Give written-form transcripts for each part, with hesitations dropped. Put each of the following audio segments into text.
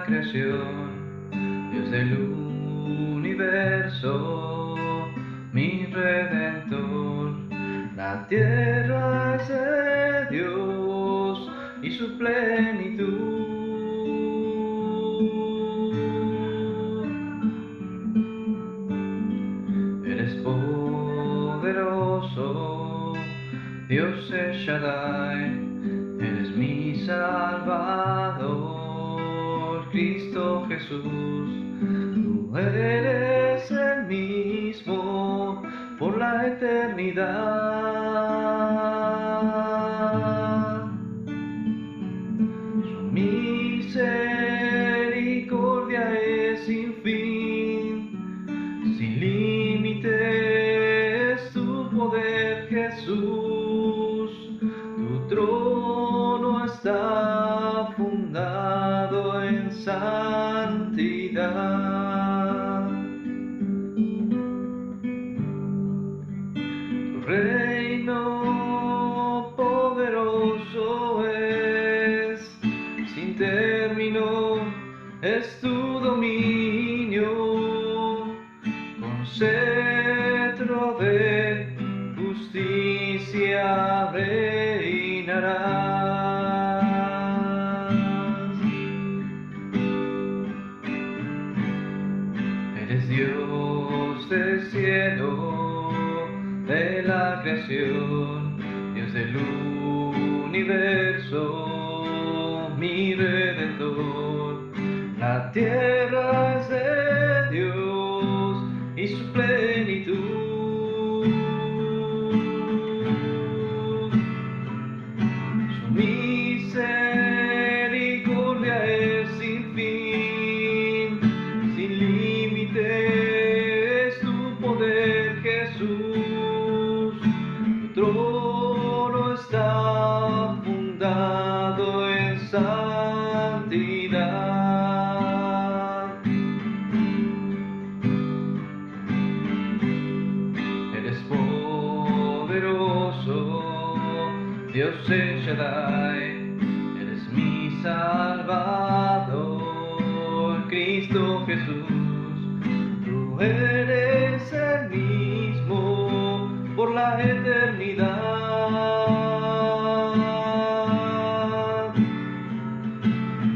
la creación, Dios del universo, mi redentor. La tierra es de Dios y su plenitud. Eres poderoso, Dios es Shaddai, eres mi Salvador, Cristo Jesús. Tú eres el mismo por la eternidad. Su misericordia es sin fin, sin límite es tu poder, Jesús. Tu trono está fundado en santidad. Tu reino poderoso es, sin término es tu dominio. Con cetro de justicia reinarás. Eres Dios del cielo, de la creación, Dios del universo, mi redentor. La tierra es de Dios y su plenitud. Su misericordia es sin fin, sin límite es tu poder, Jesús. Tu trono está fundado en santidad. Eres poderoso, Dios es Shaddai, eres mi Salvador, Cristo Jesús. Tú eres el mismo por la eternidad.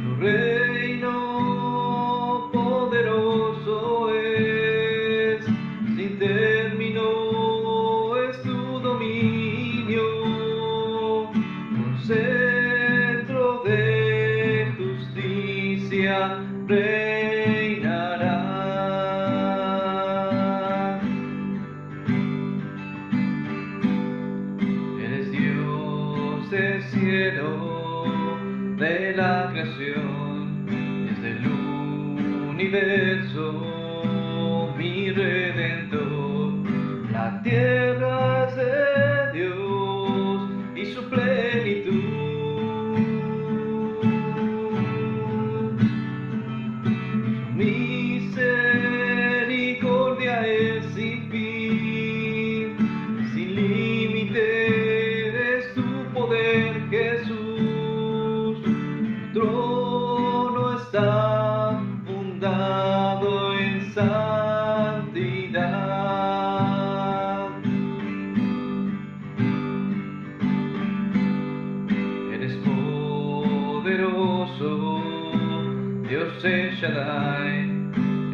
Tu reino poderoso es, sin término es tu dominio. Con cetro de justicia reinarás. Eres Dios del cielo, de la creación, desde el universo, mi redentor. La tierra es de Dios y su plenitud. Su misericordia es sin fin, sin límite es tu poder, Jesús. Tu trono está fundado en santidad. Eres poderoso, Dios es Shaddai,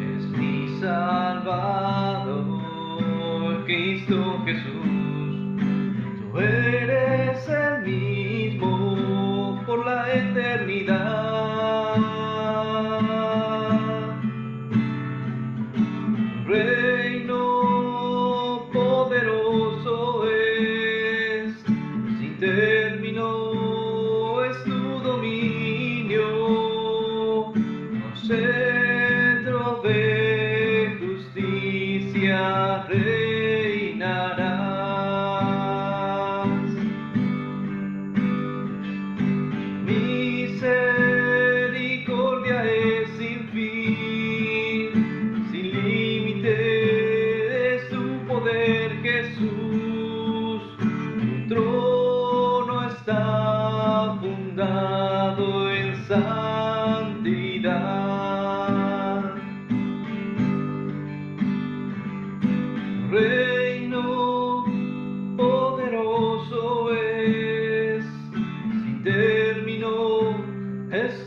eres mi Salvador, Cristo Jesús. Tú eres el mismo por la eternidad. Tu reino poderoso es, sin término es tu dominio. Con cetro de justicia reinarás. Misericordia es sin fin, sin límite es tu poder, Jesús. Tu trono está fundado en santidad.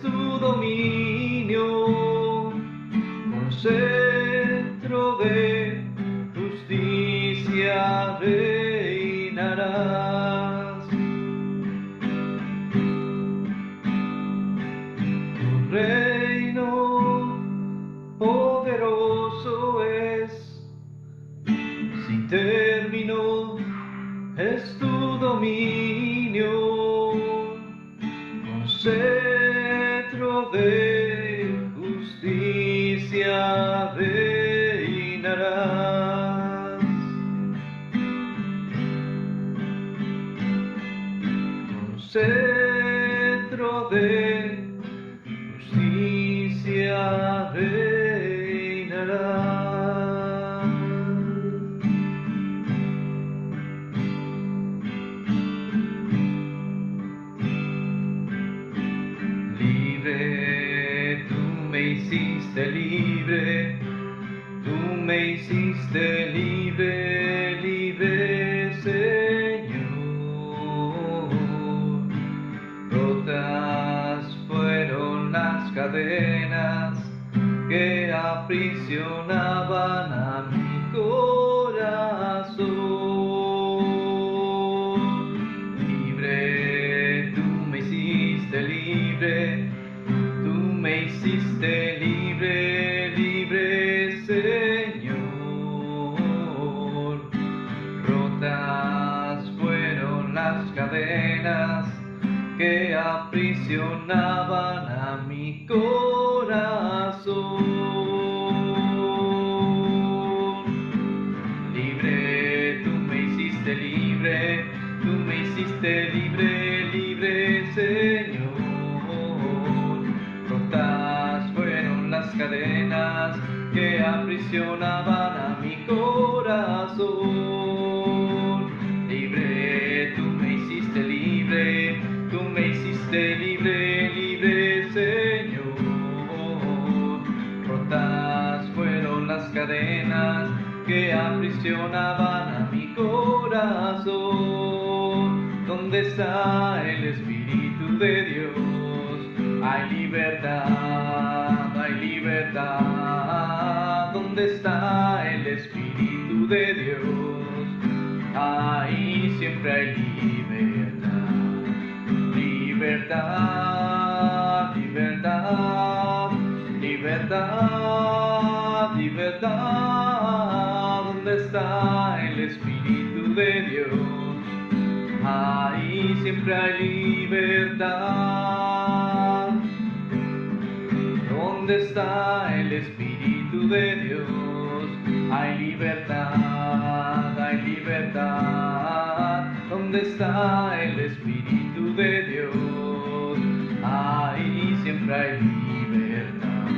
tu dominio, con cetro de justicia reinarás. Tu reino poderoso es, sin término es tu dominio, con cetro de justicia reinarás. Con cetro de justicia reinarás. Libre, tú me hiciste libre, tú me hiciste libre, libre, Señor. Rotas fueron las cadenas que aprisionaban a mi corazón. Libre, tú me hiciste libre, tú me hiciste libre, libre, Señor. Rotas fueron las cadenas que aprisionaban a mi corazón. Libre, tú me hiciste libre, tú me hiciste libre, libre, Señor. Rotas fueron las cadenas que aprisionaban a mi corazón. Libre, tú me hiciste libre, tú me hiciste libre, libre, Señor. Rotas fueron las cadenas que aprisionaban a mi corazón. ¿Dónde está el Espíritu de Dios? Hay libertad, hay libertad. ¿Dónde está el Espíritu de Dios? Ahí siempre hay libertad. Libertad, libertad, libertad, libertad. ¿Dónde está el Espíritu de Dios? Ahí siempre hay libertad. ¿Dónde está el Espíritu de Dios? Hay libertad, hay libertad. ¿Dónde está el Espíritu de Dios? Ahí siempre hay libertad.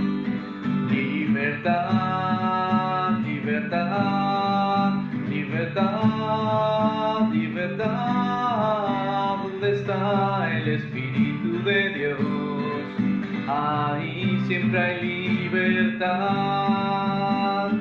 Libertad, libertad, libertad, libertad. ¿Dónde está el Espíritu de Dios? Ahí siempre hay libertad.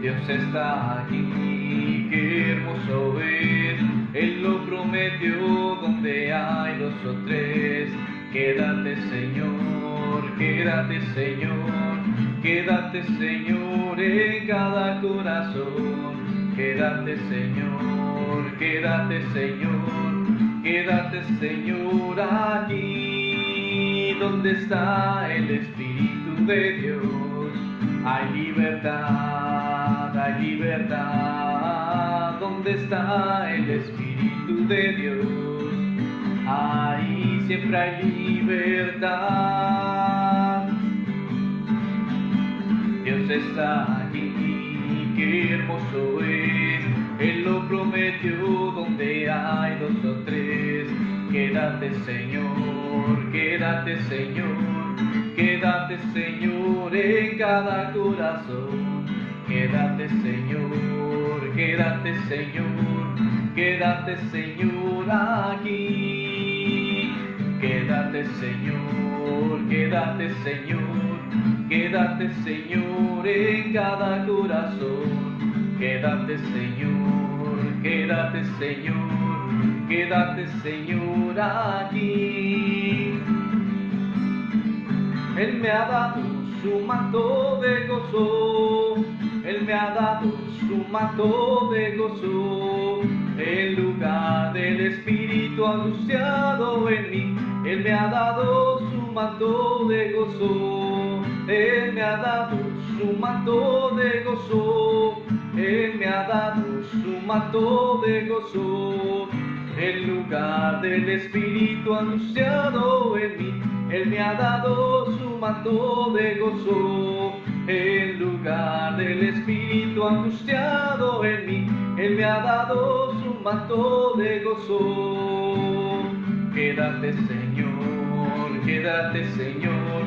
Dios está aquí, qué hermoso es. Él lo prometió, donde hay dos o tres. Quédate, Señor, quédate, Señor, quédate, Señor, en cada corazón. Quédate, Señor, quédate, Señor, quédate, Señor, aquí. Donde está el Espíritu de Dios, hay libertad, hay libertad. ¿Dónde está el Espíritu de Dios? Ahí siempre hay libertad. Dios está aquí, qué hermoso es. Él lo prometió, donde hay dos o tres. Quédate, Señor, quédate, Señor, quédate, Señor, en cada corazón. Quédate, Señor, quédate, Señor, quédate, Señor, aquí. Quédate, Señor, quédate, Señor, quédate, Señor, en cada corazón. Quédate, Señor, quédate, Señor, quédate Señor aquí. Él me ha dado su manto de gozo, Él me ha dado su manto de gozo, en lugar del espíritu angustiado en mí. Él me ha dado su manto de gozo, Él me ha dado su manto de gozo, Él me ha dado su manto de gozo, en lugar del espíritu angustiado en mí. Él me ha dado su manto de gozo, en lugar del espíritu angustiado en mí. Él me ha dado su manto de gozo. Quédate Señor, quédate Señor,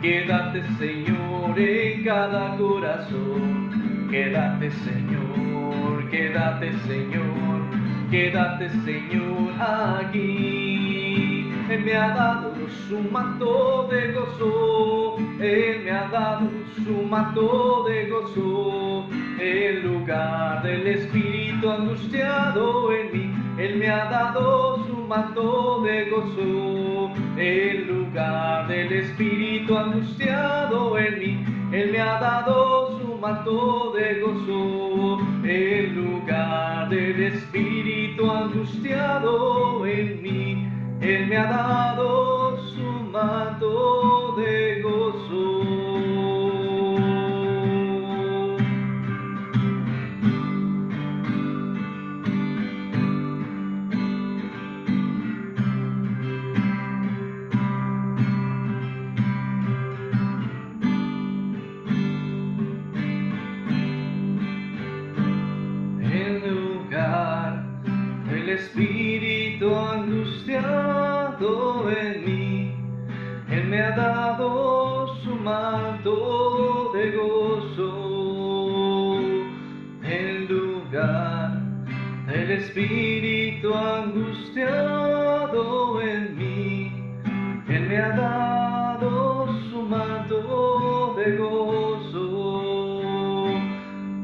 quédate Señor en cada corazón. Quédate Señor, quédate Señor, quédate Señor aquí. Él me ha dado su manto de gozo, Él me ha dado su manto de gozo, en lugar del espíritu angustiado en mí. Él me ha dado su manto de gozo, en lugar del espíritu angustiado en mí. Él me ha dado su manto de gozo, en lugar del espíritu angustiado en mí. Él me ha dado su manto de gozo. El espíritu angustiado en mí, Él me ha dado su manto de gozo, en lugar del espíritu angustiado en mí. Él me ha dado su manto de gozo,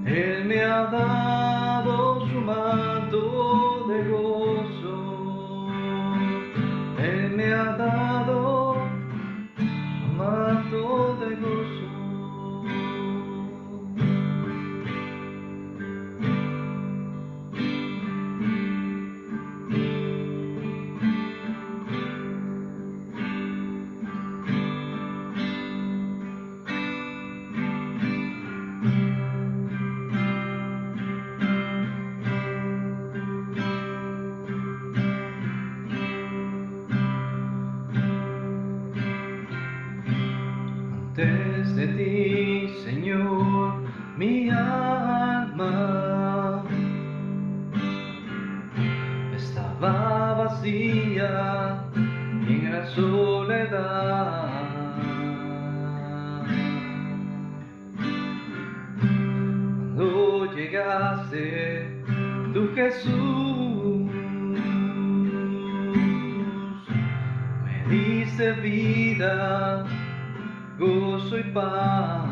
Él me ha dado su manto de gozo, Él me ha dado su manto de gozo. Antes de ti, Señor, mi alma estaba vacía y en la soledad. Cuando llegaste, tú Jesús, me diste vida, gozo y paz.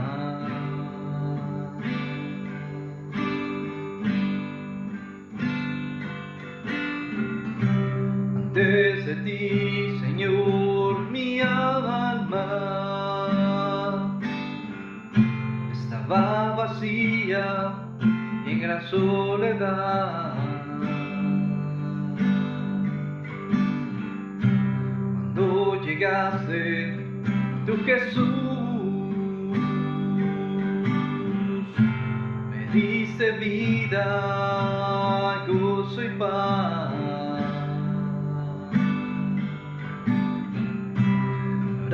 Antes de ti, Señor, mi alma estaba vacía y en gran soledad. Cuando llegaste, tú Jesús, me diste vida, gozo y paz.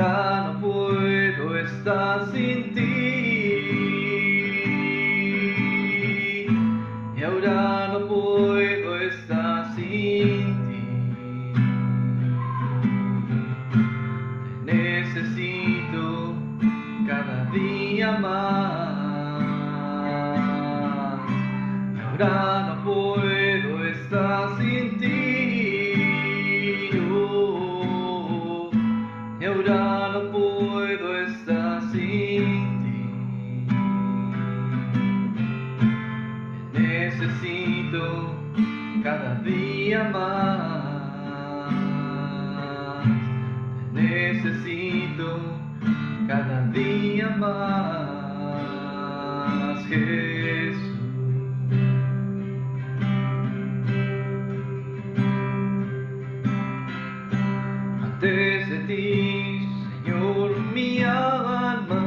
Ahora no puedo estar sin ti, y ahora no puedo estar sin ti. Te necesito cada día más, y ahora no puedo estar sin ti. Y ahora no puedo estar sin ti. Te necesito cada día más. necesito cada día más, Jesús. Antes de ti, Señor, mi alma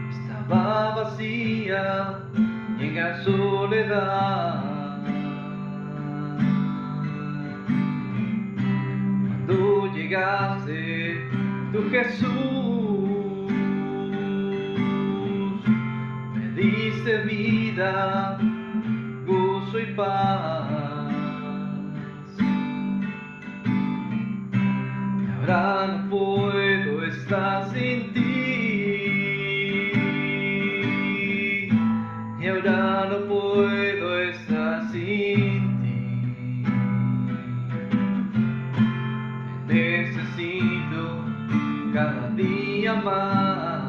estaba vacía y en la soledad. Cuando llegaste, tú Jesús, me diste vida, gozo y paz. Ahora no puedo estar sin ti, y ahora no puedo estar sin ti. Te necesito cada día más,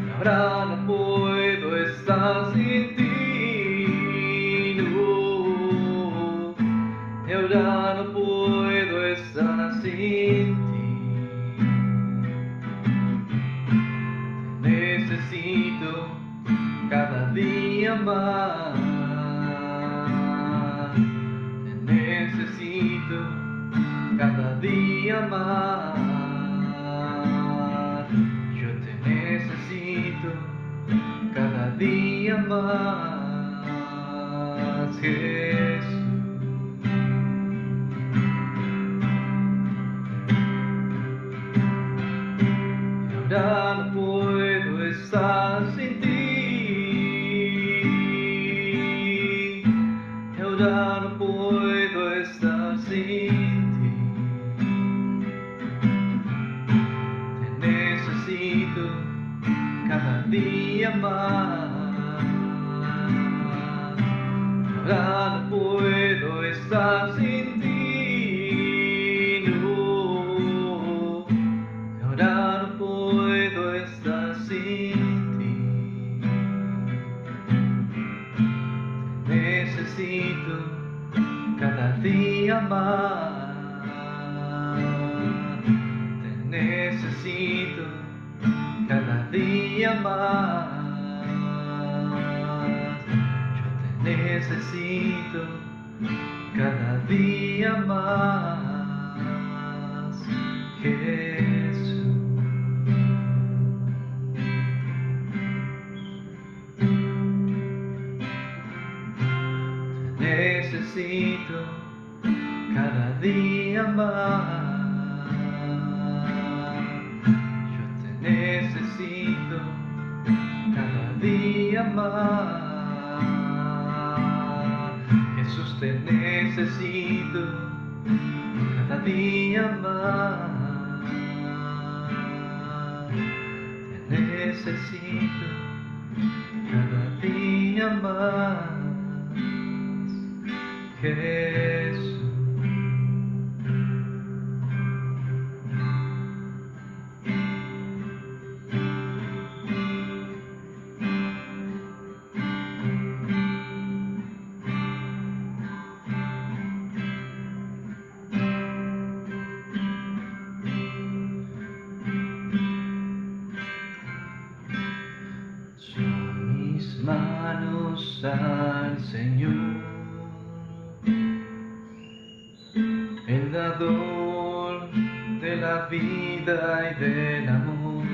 y ahora no puedo estar sin ti, no, y ahora no puedo estar sin ti. Te necesito cada día más, te necesito cada día más. Yo te necesito cada día más, Jesús. Ya no puedo estar sin ti, y ahora no puedo estar sin ti. Te necesito cada día más, y ahora no puedo estar sin ti, no, y ahora no puedo estar sin ti. Te necesito cada día más, te necesito cada día más. Yo te necesito cada día más, Jesús. Necesito cada día más, yo te necesito cada día más, Jesús, te necesito cada día más, te necesito cada día más, Jesús. Son mis manos al Señor, el dador de la vida y del amor.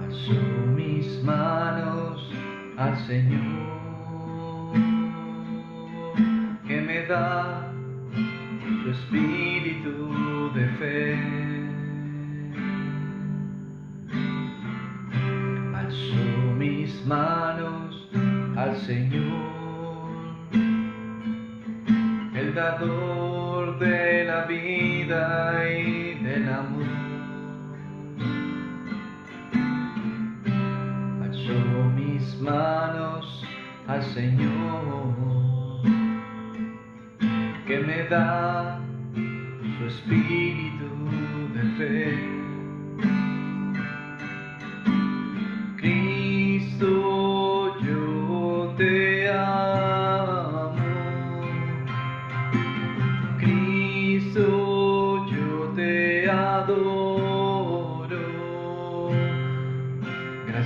Alzo mis manos al Señor, que me da su espíritu de fe. Alzo mis manos al Señor, el dador de la vida y del amor. Alzo mis manos al Señor, que me da su espíritu de fe. Cristo, yo te amo.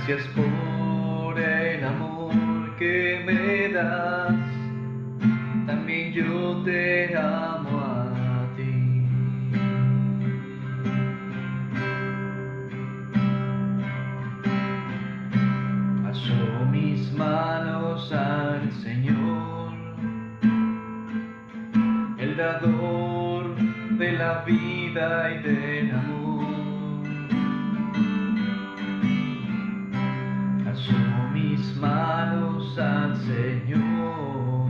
Gracias por el amor que me das, también yo te amo a ti. Alzo mis manos al Señor, el dador de la vida y del amor. Alzo mis manos al Señor,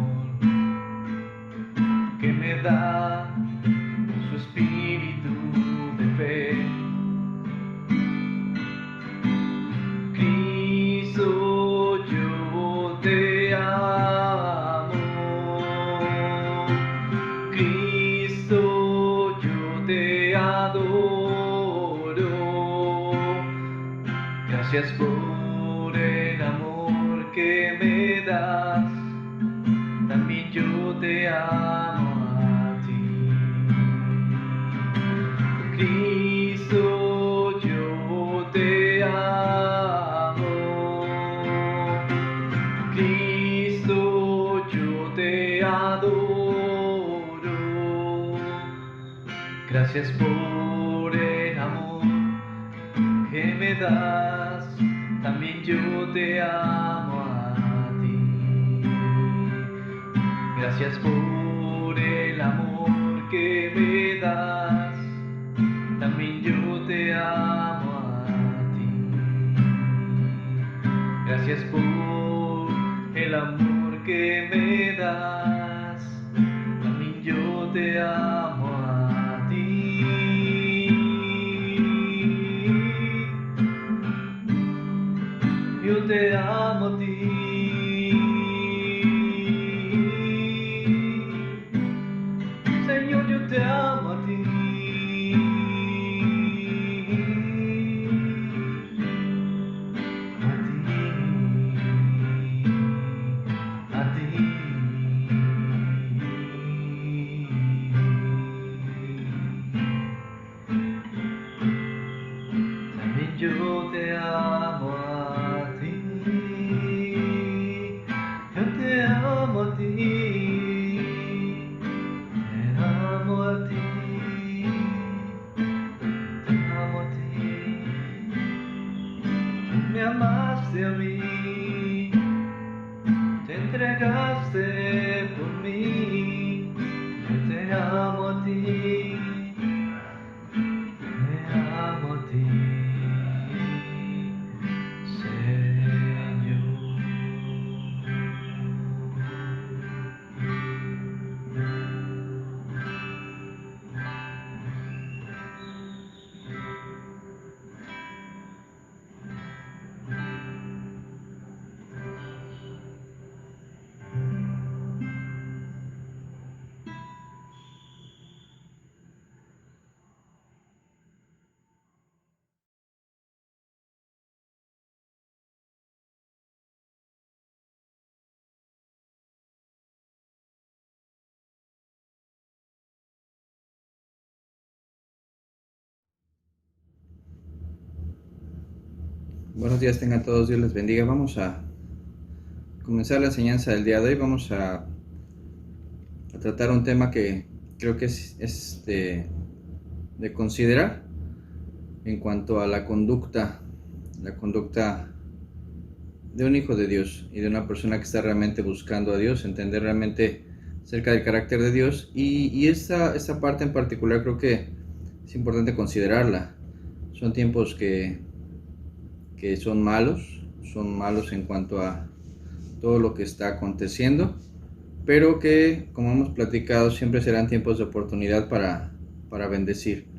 que me da su espíritu de fe. Cristo, yo te amo. Cristo, yo te adoro. Gracias por el amor que me das, también yo te amo a ti. Cristo, yo te amo. Cristo, yo te adoro. Gracias por el amor que me das, también yo te amo a ti. Gracias por el amor que me das, también yo te amo a ti. Gracias por el amor que me das, también yo te amo a ti. Yo te amo a ti. Señor, yo te amo a ti. A ti. También yo te amo a ti. Yo te amo a ti. Te amo a ti. Te amo a ti. Tú me amaste a mí. Te entregaste por mí. Yo te amo a ti. Te amo a ti. Buenos días tengan todos, Dios les bendiga. Vamos a comenzar la enseñanza del día de hoy. Vamos a tratar un tema que creo que es de considerar en cuanto a la conducta de un hijo de Dios y de una persona que está realmente buscando a Dios, entender realmente acerca del carácter de Dios, y esta parte en particular creo que es importante considerarla. Son tiempos que son malos en cuanto a todo lo que está aconteciendo, pero que, como hemos platicado, siempre serán tiempos de oportunidad para bendecir.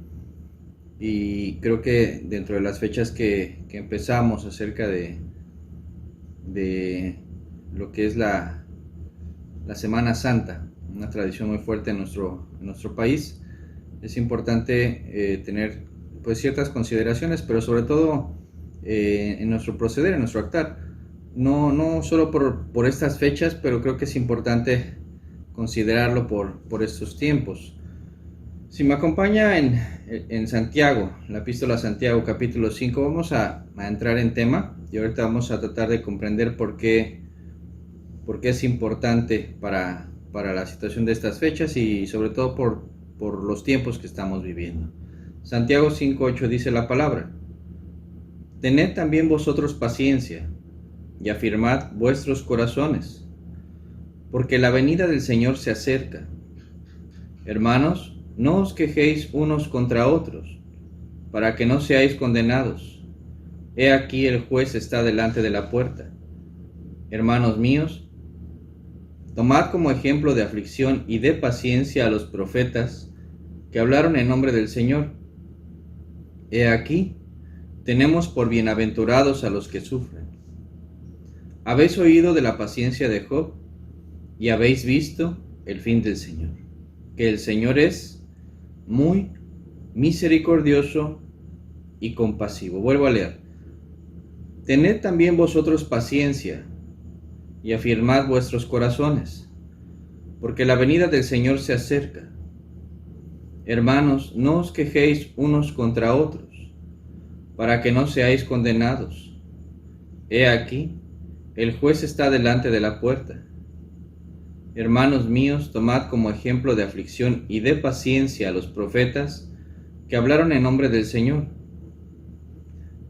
Y creo que dentro de las fechas que empezamos acerca de lo que es la Semana Santa, una tradición muy fuerte en nuestro país, es importante tener pues ciertas consideraciones, pero sobre todo en nuestro proceder, en nuestro actuar, no solo por estas fechas, pero creo que es importante considerarlo por estos tiempos. Si me acompaña en Santiago, la epístola a Santiago capítulo 5, vamos a entrar en tema y ahorita vamos a tratar de comprender por qué es importante para la situación de estas fechas y sobre todo por los tiempos que estamos viviendo. Santiago 5:8 dice la palabra: Tened también vosotros paciencia y afirmad vuestros corazones, porque la venida del Señor se acerca. Hermanos, no os quejéis unos contra otros, para que no seáis condenados. He aquí el juez está delante de la puerta. Hermanos míos, tomad como ejemplo de aflicción y de paciencia a los profetas que hablaron en nombre del Señor. He aquí, tenemos por bienaventurados a los que sufren. Habéis oído de la paciencia de Job y habéis visto el fin del Señor, que el Señor es muy misericordioso y compasivo. Vuelvo a leer. Tened también vosotros paciencia y afirmad vuestros corazones, porque la venida del Señor se acerca. Hermanos, no os quejéis unos contra otros, para que no seáis condenados. He aquí, el juez está delante de la puerta. Hermanos míos, tomad como ejemplo de aflicción y de paciencia a los profetas que hablaron en nombre del Señor.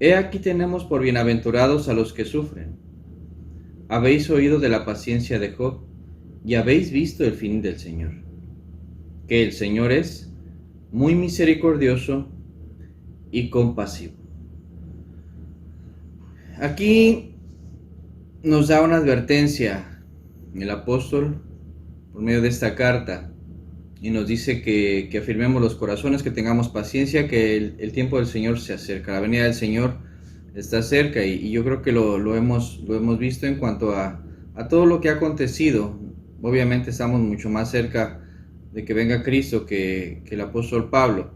He aquí tenemos por bienaventurados a los que sufren. Habéis oído de la paciencia de Job y habéis visto el fin del Señor, que el Señor es muy misericordioso y compasivo. Aquí nos da una advertencia el apóstol por medio de esta carta y nos dice que afirmemos los corazones, que tengamos paciencia, que el tiempo del Señor se acerca, la venida del Señor está cerca y yo creo que lo hemos visto en cuanto a todo lo que ha acontecido. Obviamente estamos mucho más cerca de que venga Cristo que el apóstol Pablo,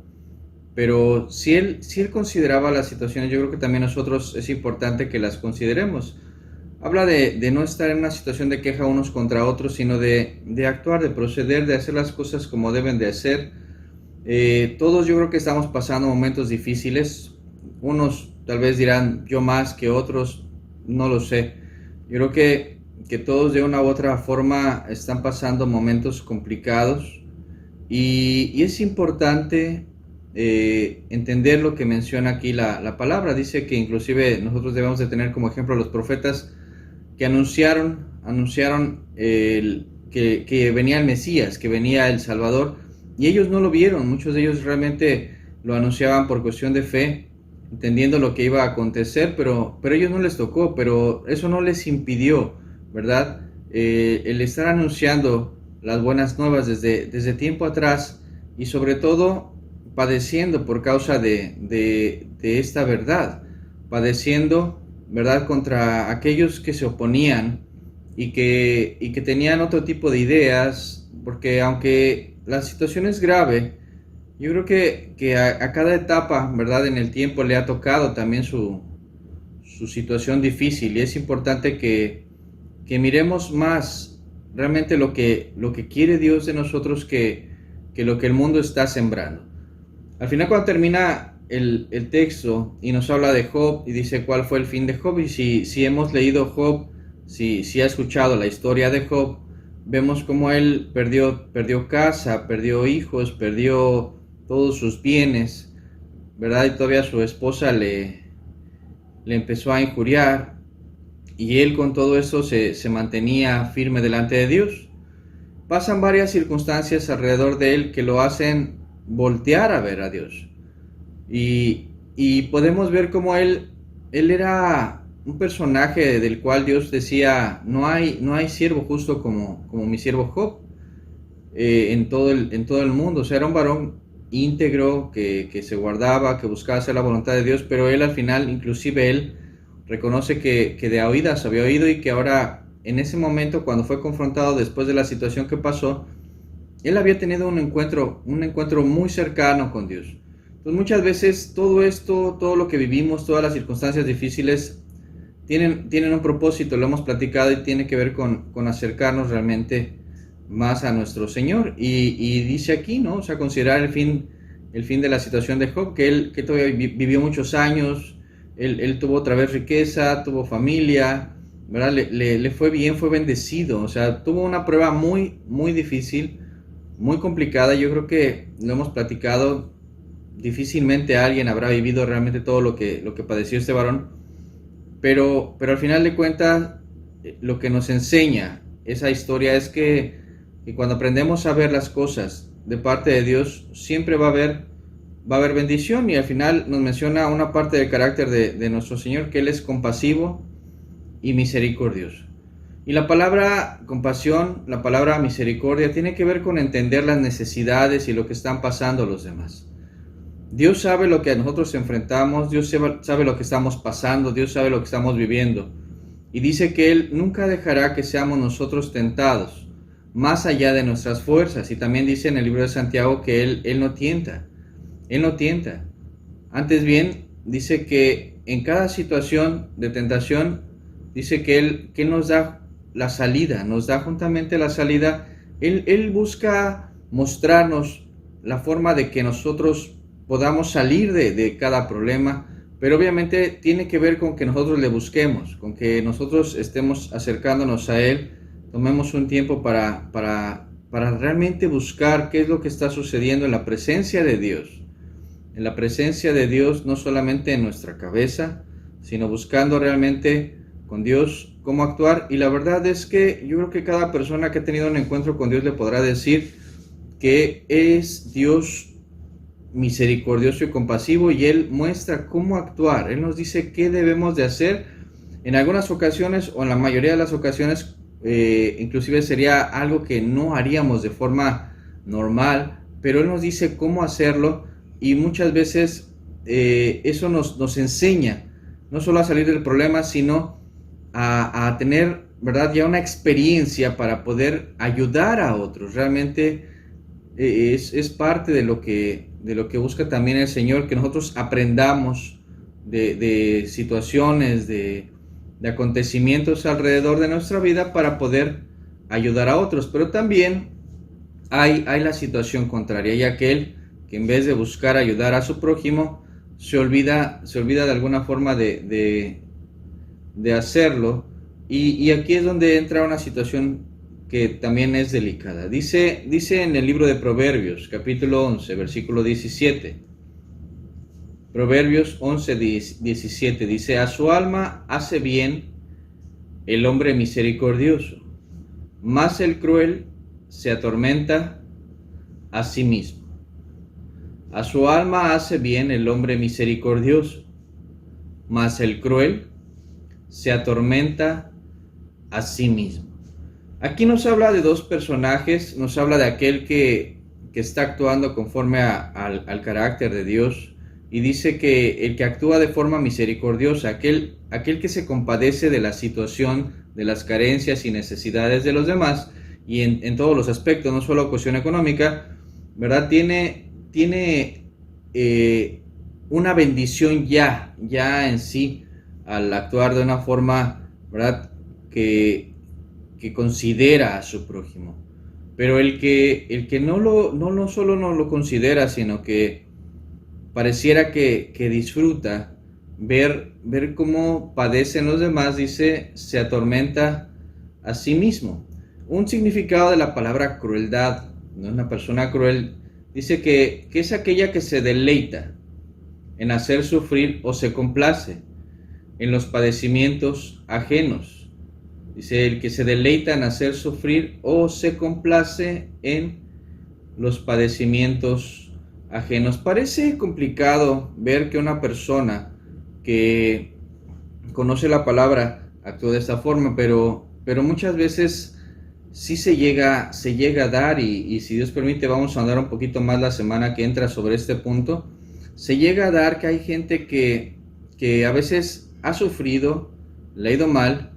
pero si él consideraba las situaciones, yo creo que también nosotros es importante que las consideremos. Habla de no estar en una situación de queja unos contra otros, sino de actuar, de proceder, de hacer las cosas como deben de hacer. Todos yo creo que estamos pasando momentos difíciles. Unos tal vez dirán yo más que otros, no lo sé. Yo creo que todos de una u otra forma están pasando momentos complicados y es importante entender lo que menciona aquí la palabra. Dice que inclusive nosotros debemos de tener como ejemplo a los profetas que anunciaron que venía el Mesías, que venía el Salvador, y ellos no lo vieron. Muchos de ellos realmente lo anunciaban por cuestión de fe, entendiendo lo que iba a acontecer, pero ellos no les tocó, pero eso no les impidió, ¿verdad? El estar anunciando las buenas nuevas desde tiempo atrás y sobre todo padeciendo por causa de esta verdad, padeciendo, ¿verdad?, contra aquellos que se oponían y que tenían otro tipo de ideas, porque aunque la situación es grave, yo creo que a cada etapa, ¿verdad?, en el tiempo le ha tocado también su situación difícil y es importante que miremos más realmente lo que quiere Dios de nosotros que lo que el mundo está sembrando. Al final, cuando termina el texto y nos habla de Job y dice cuál fue el fin de Job, y si hemos leído Job, si ha escuchado la historia de Job, vemos cómo él perdió casa, perdió hijos, perdió todos sus bienes, ¿verdad? Y todavía su esposa le empezó a injuriar y él con todo eso se mantenía firme delante de Dios. Pasan varias circunstancias alrededor de él que lo hacen voltear a ver a Dios. Y podemos ver cómo él era un personaje del cual Dios decía, no hay siervo justo como mi siervo Job en todo el mundo. O sea, era un varón íntegro que se guardaba, que buscaba hacer la voluntad de Dios, pero él al final, inclusive él reconoce que de a oídas había oído y que ahora en ese momento cuando fue confrontado después de la situación que pasó, él había tenido un encuentro muy cercano con Dios. Entonces muchas veces todo esto, todo lo que vivimos, todas las circunstancias difíciles tienen un propósito, lo hemos platicado, y tiene que ver con acercarnos realmente más a nuestro Señor. Y dice aquí, ¿no? O sea, considerar el fin de la situación de Job, que él que todavía vivió muchos años, él tuvo otra vez riqueza, tuvo familia, ¿verdad? Le fue bien, fue bendecido, o sea, tuvo una prueba muy, muy difícil, muy complicada. Yo creo que lo hemos platicado, difícilmente alguien habrá vivido realmente todo lo que padeció este varón, pero al final de cuentas, lo que nos enseña esa historia es que cuando aprendemos a ver las cosas de parte de Dios, siempre va a haber bendición. Y al final nos menciona una parte del carácter de nuestro Señor, que Él es compasivo y misericordioso. Y la palabra compasión, la palabra misericordia, tiene que ver con entender las necesidades y lo que están pasando los demás. Dios sabe lo que a nosotros enfrentamos, Dios sabe lo que estamos pasando, Dios sabe lo que estamos viviendo. Y dice que Él nunca dejará que seamos nosotros tentados, más allá de nuestras fuerzas. Y también dice en el libro de Santiago que Él no tienta. Él no tienta. Antes bien, dice que en cada situación de tentación, dice que Él nos da la salida, nos da juntamente la salida. Él busca mostrarnos la forma de que nosotros podamos salir de cada problema, pero obviamente tiene que ver con que nosotros le busquemos, con que nosotros estemos acercándonos a Él, tomemos un tiempo para realmente buscar qué es lo que está sucediendo en la presencia de Dios. En la presencia de Dios, no solamente en nuestra cabeza, sino buscando realmente con Dios cómo actuar. Y la verdad es que yo creo que cada persona que ha tenido un encuentro con Dios le podrá decir que es Dios misericordioso y compasivo, y Él muestra cómo actuar. Él nos dice qué debemos de hacer. En algunas ocasiones, o en la mayoría de las ocasiones, inclusive sería algo que no haríamos de forma normal, pero Él nos dice cómo hacerlo. Y muchas veces eso nos enseña no solo a salir del problema, sino a tener, ¿verdad?, ya una experiencia para poder ayudar a otros. Realmente es parte de lo que busca también el Señor, que nosotros aprendamos de situaciones, de acontecimientos alrededor de nuestra vida para poder ayudar a otros. Pero también hay la situación contraria, y aquel que en vez de buscar ayudar a su prójimo, se olvida de alguna forma de hacerlo. Y aquí es donde entra una situación que también es delicada. Dice en el libro de Proverbios, capítulo 11, versículo 17. Proverbios 11, 17 dice: a su alma hace bien el hombre misericordioso, mas el cruel se atormenta a sí mismo. A su alma hace bien el hombre misericordioso, mas el cruel se atormenta a sí mismo. Aquí nos habla de dos personajes. Nos habla de aquel que está actuando conforme al carácter de Dios, y dice que el que actúa de forma misericordiosa, aquel que se compadece de la situación, de las carencias y necesidades de los demás, y en todos los aspectos, no solo cuestión económica, ¿verdad? Tiene una bendición ya en sí, al actuar de una forma, ¿verdad?, que considera a su prójimo. Pero el que no solo no lo considera, sino que pareciera que disfruta ver cómo padecen los demás, dice, se atormenta a sí mismo. Un significado de la palabra crueldad, ¿no? Una persona cruel, dice que es aquella que se deleita en hacer sufrir o se complace en los padecimientos ajenos. Dice, el que se deleita en hacer sufrir o se complace en los padecimientos ajenos. Parece complicado ver que una persona que conoce la palabra actúa de esta forma, pero muchas veces sí se llega a dar, y si Dios permite vamos a andar un poquito más la semana que entra sobre este punto. Se llega a dar que hay gente que a veces ha sufrido, le ha ido mal,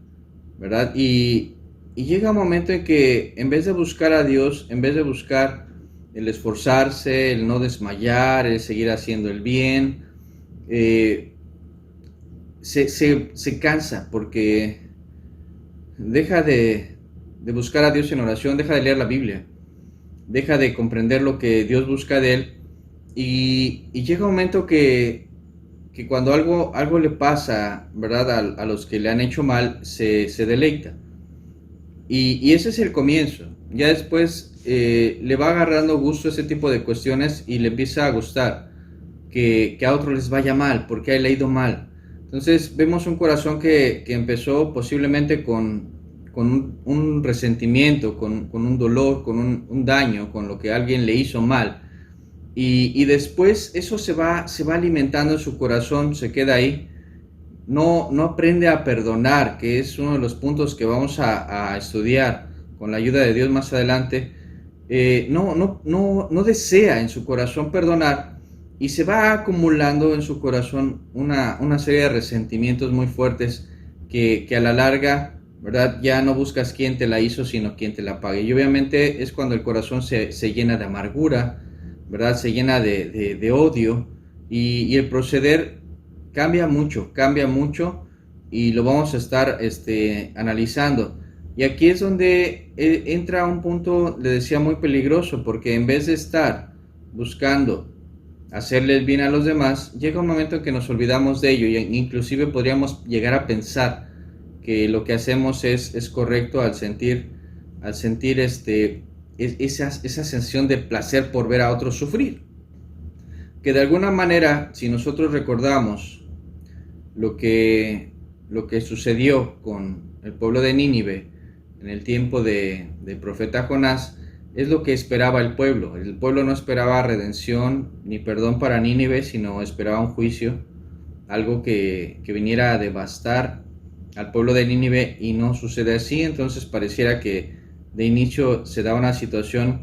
¿verdad? Y llega un momento en que en vez de buscar a Dios, en vez de buscar el esforzarse, el no desmayar, el seguir haciendo el bien, se cansa porque deja de buscar a Dios en oración, deja de leer la Biblia, deja de comprender lo que Dios busca de él, y llega un momento que cuando algo le pasa, ¿verdad? A los que le han hecho mal, se deleita. Y ese es el comienzo. Ya después le va agarrando gusto a ese tipo de cuestiones y le empieza a gustar que a otros les vaya mal, porque ha leído mal. Entonces vemos un corazón que empezó posiblemente con un resentimiento, con un dolor, con un daño, con lo que alguien le hizo mal. Y después eso se va alimentando en su corazón, se queda ahí. No aprende a perdonar, que es uno de los puntos que vamos a estudiar con la ayuda de Dios más adelante. No desea en su corazón perdonar, y se va acumulando en su corazón una serie de resentimientos muy fuertes que a la larga, ¿verdad? Ya no buscas quién te la hizo, sino quién te la pague. Y obviamente es cuando el corazón se llena de amargura, ¿verdad? Se llena de odio, y el proceder cambia mucho, y lo vamos a estar analizando. Y aquí es donde entra un punto, le decía, muy peligroso, porque en vez de estar buscando hacerle el bien a los demás, llega un momento en que nos olvidamos de ello, y inclusive podríamos llegar a pensar que lo que hacemos es correcto al sentir esa sensación de placer por ver a otros sufrir. Que de alguna manera, si nosotros recordamos lo que sucedió con el pueblo de Nínive en el tiempo del profeta Jonás, es lo que esperaba el pueblo. El pueblo no esperaba redención ni perdón para Nínive, sino esperaba un juicio, algo que viniera a devastar al pueblo de Nínive, y no sucede así. Entonces pareciera que de inicio se da una situación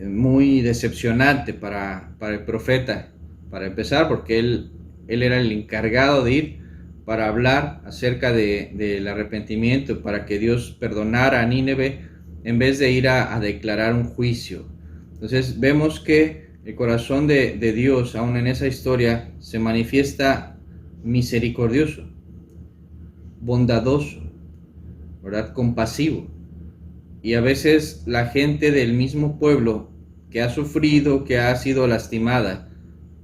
muy decepcionante para el profeta, para empezar, porque él era el encargado de ir para hablar acerca del arrepentimiento, para que Dios perdonara a Nínive, en vez de ir a declarar un juicio. Entonces vemos que el corazón de Dios, aún en esa historia, se manifiesta misericordioso, bondadoso, ¿verdad? Compasivo. Y a veces la gente del mismo pueblo que ha sufrido, que ha sido lastimada,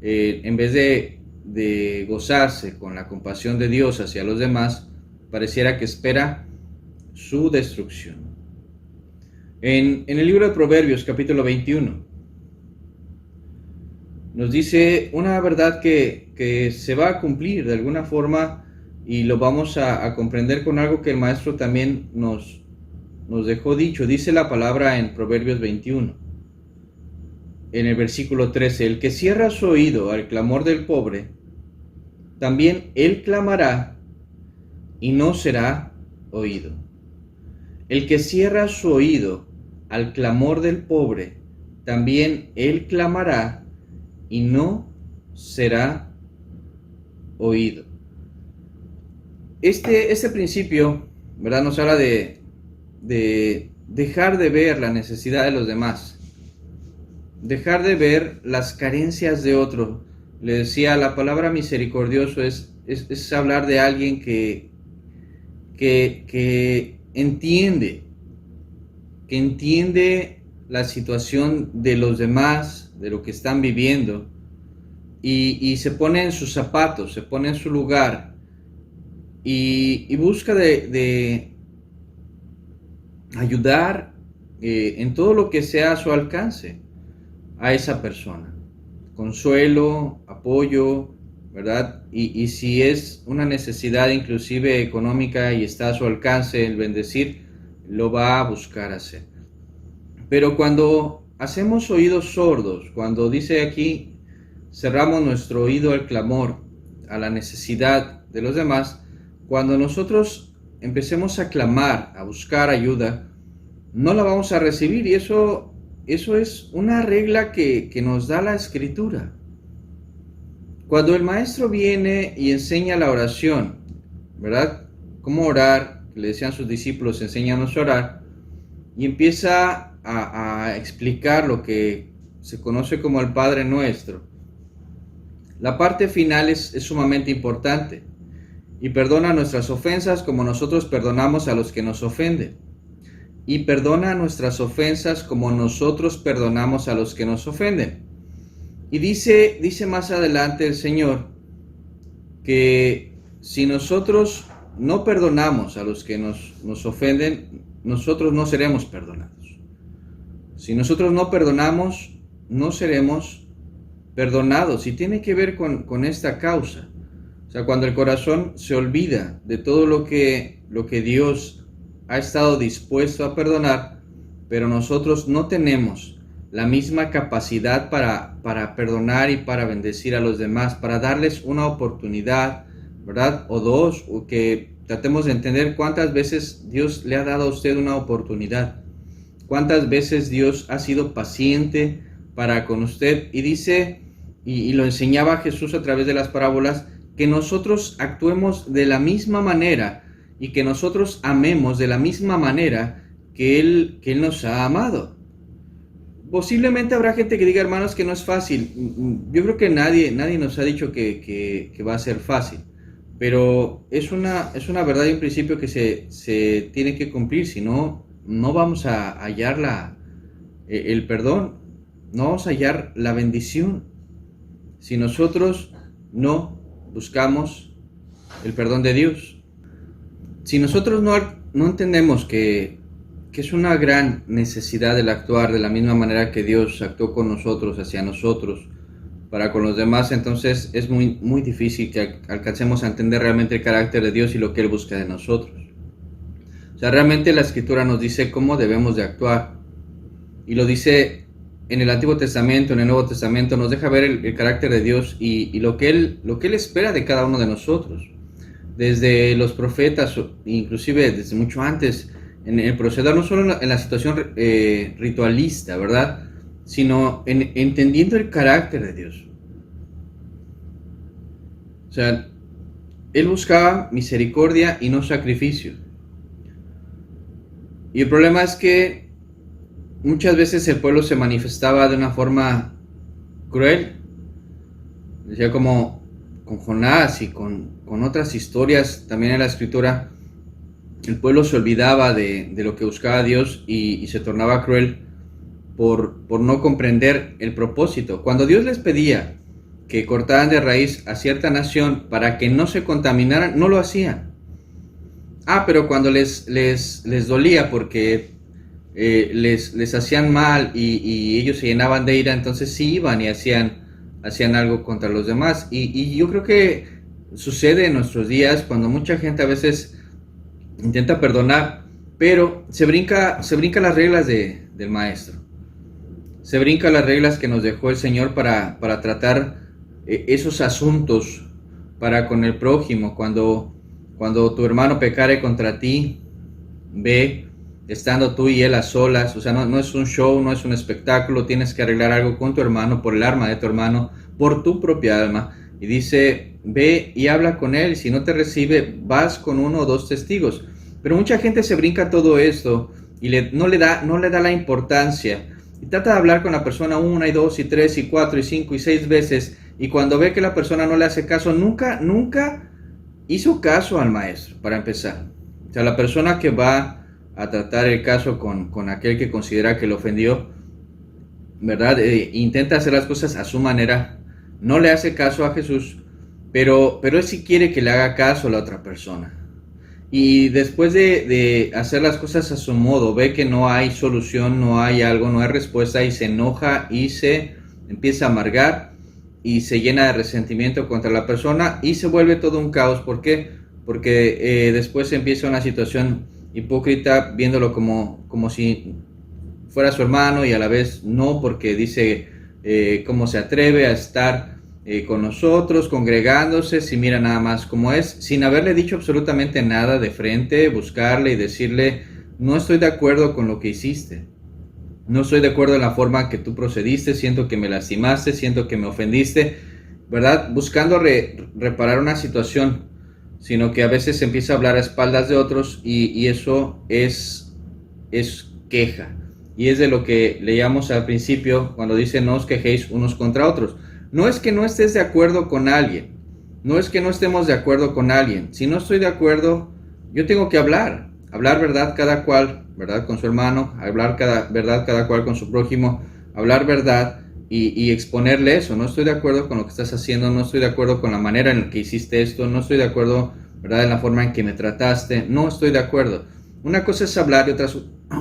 en vez de gozarse con la compasión de Dios hacia los demás, pareciera que espera su destrucción. En el libro de Proverbios, capítulo 21, nos dice una verdad que se va a cumplir de alguna forma, y lo vamos a comprender con algo que el maestro también nos dejó dicho. Dice la palabra en Proverbios 21, en el versículo 13: el que cierra su oído al clamor del pobre, también él clamará y no será oído. El que cierra su oído al clamor del pobre, también él clamará y no será oído. Este principio, ¿verdad?, nos habla de dejar de ver la necesidad de los demás, dejar de ver las carencias de otro. Le decía, la palabra misericordioso es hablar de alguien que entiende la situación de los demás, de lo que están viviendo, y se pone en sus zapatos, se pone en su lugar, y busca de ayudar en todo lo que sea a su alcance a esa persona. Consuelo, apoyo, ¿verdad? Y si es una necesidad inclusive económica y está a su alcance el bendecir, lo va a buscar hacer. Pero cuando hacemos oídos sordos, cuando dice aquí, cerramos nuestro oído al clamor, a la necesidad de los demás, cuando nosotros empecemos a clamar, a buscar ayuda, no la vamos a recibir. Y eso es una regla que nos da la Escritura. Cuando el maestro viene y enseña la oración, ¿verdad?, cómo orar, le decían sus discípulos, enséñanos a orar, y empieza a explicar lo que se conoce como el Padre Nuestro. La parte final es sumamente importante. Y perdona nuestras ofensas como nosotros perdonamos a los que nos ofenden. Y perdona nuestras ofensas como nosotros perdonamos a los que nos ofenden. Y dice más adelante el Señor que si nosotros no perdonamos a los que nos ofenden, nosotros no seremos perdonados. Si nosotros no perdonamos, no seremos perdonados. Y tiene que ver con esta causa. O sea, cuando el corazón se olvida de todo lo que Dios ha estado dispuesto a perdonar, pero nosotros no tenemos la misma capacidad para perdonar y para bendecir a los demás, para darles una oportunidad, ¿verdad? O dos, o que tratemos de entender cuántas veces Dios le ha dado a usted una oportunidad, cuántas veces Dios ha sido paciente para con usted. Y dice, y lo enseñaba Jesús a través de las parábolas, que nosotros actuemos de la misma manera y que nosotros amemos de la misma manera que Él nos ha amado. Posiblemente habrá gente que diga, hermanos, que no es fácil. Yo creo que nadie nos ha dicho que va a ser fácil, pero es una verdad y un principio que se tiene que cumplir, si no, no vamos a hallar el perdón, no vamos a hallar la bendición, si nosotros no buscamos el perdón de Dios. Si nosotros no entendemos que es una gran necesidad el actuar de la misma manera que Dios actuó con nosotros, hacia nosotros, para con los demás, entonces es muy, muy difícil que alcancemos a entender realmente el carácter de Dios y lo que Él busca de nosotros. O sea, realmente la Escritura nos dice cómo debemos de actuar, y lo dice en el Antiguo Testamento, en el Nuevo Testamento, nos deja ver el carácter de Dios y lo que Él espera de cada uno de nosotros. Desde los profetas, inclusive desde mucho antes, en el proceder, no solo en la situación ritualista, ¿verdad? Sino entendiendo el carácter de Dios. O sea, Él buscaba misericordia y no sacrificio. Y el problema es que muchas veces el pueblo se manifestaba de una forma cruel. Decía como con Jonás y con otras historias también en la Escritura, el pueblo se olvidaba de lo que buscaba Dios y se tornaba cruel por no comprender el propósito. Cuando Dios les pedía que cortaran de raíz a cierta nación para que no se contaminaran, no lo hacían. Pero cuando les dolía porque les hacían mal y ellos se llenaban de ira, entonces sí iban y hacían algo contra los demás. Y yo creo que sucede en nuestros días cuando mucha gente a veces intenta perdonar, pero se brinca las reglas del maestro. Se brinca las reglas que nos dejó el Señor para tratar esos asuntos para con el prójimo. Cuando tu hermano pecare contra ti, ve, estando tú y él a solas. O sea, no es un show, no es un espectáculo. Tienes que arreglar algo con tu hermano, por el alma de tu hermano, por tu propia alma. Y dice, ve y habla con él. Si no te recibe, vas con 1 o 2 testigos. Pero mucha gente se brinca todo esto y no le da la importancia. Y trata de hablar con la persona 1 y 2 y 3 y 4 y 5 y 6 veces. Y cuando ve que la persona no le hace caso, nunca hizo caso al maestro, para empezar. O sea, la persona que va a tratar el caso con aquel que considera que lo ofendió, ¿verdad? Intenta hacer las cosas a su manera, no le hace caso a Jesús, pero él sí quiere que le haga caso a la otra persona. Y después de hacer las cosas a su modo, ve que no hay solución, no hay algo, no hay respuesta, y se enoja y se empieza a amargar y se llena de resentimiento contra la persona y se vuelve todo un caos. ¿Por qué? Porque después empieza una situación hipócrita, viéndolo como si fuera su hermano y a la vez no, porque dice cómo se atreve a estar con nosotros, congregándose, si mira nada más cómo es, sin haberle dicho absolutamente nada de frente, buscarle y decirle, no estoy de acuerdo con lo que hiciste, no estoy de acuerdo en la forma que tú procediste, siento que me lastimaste, siento que me ofendiste, ¿verdad? Buscando reparar una situación, sino que a veces se empieza a hablar a espaldas de otros y eso es queja. Y es de lo que leíamos al principio cuando dice no os quejéis unos contra otros. No es que no estés de acuerdo con alguien, No es que no estemos de acuerdo con alguien. Si no estoy de acuerdo, yo tengo que hablar verdad cada cual, verdad con su hermano, hablar verdad cada cual con su prójimo, hablar verdad y exponerle eso. No estoy de acuerdo con lo que estás haciendo, no estoy de acuerdo con la manera en la que hiciste esto, no estoy de acuerdo, verdad, en la forma en que me trataste, no estoy de acuerdo. Una cosa es hablar y otra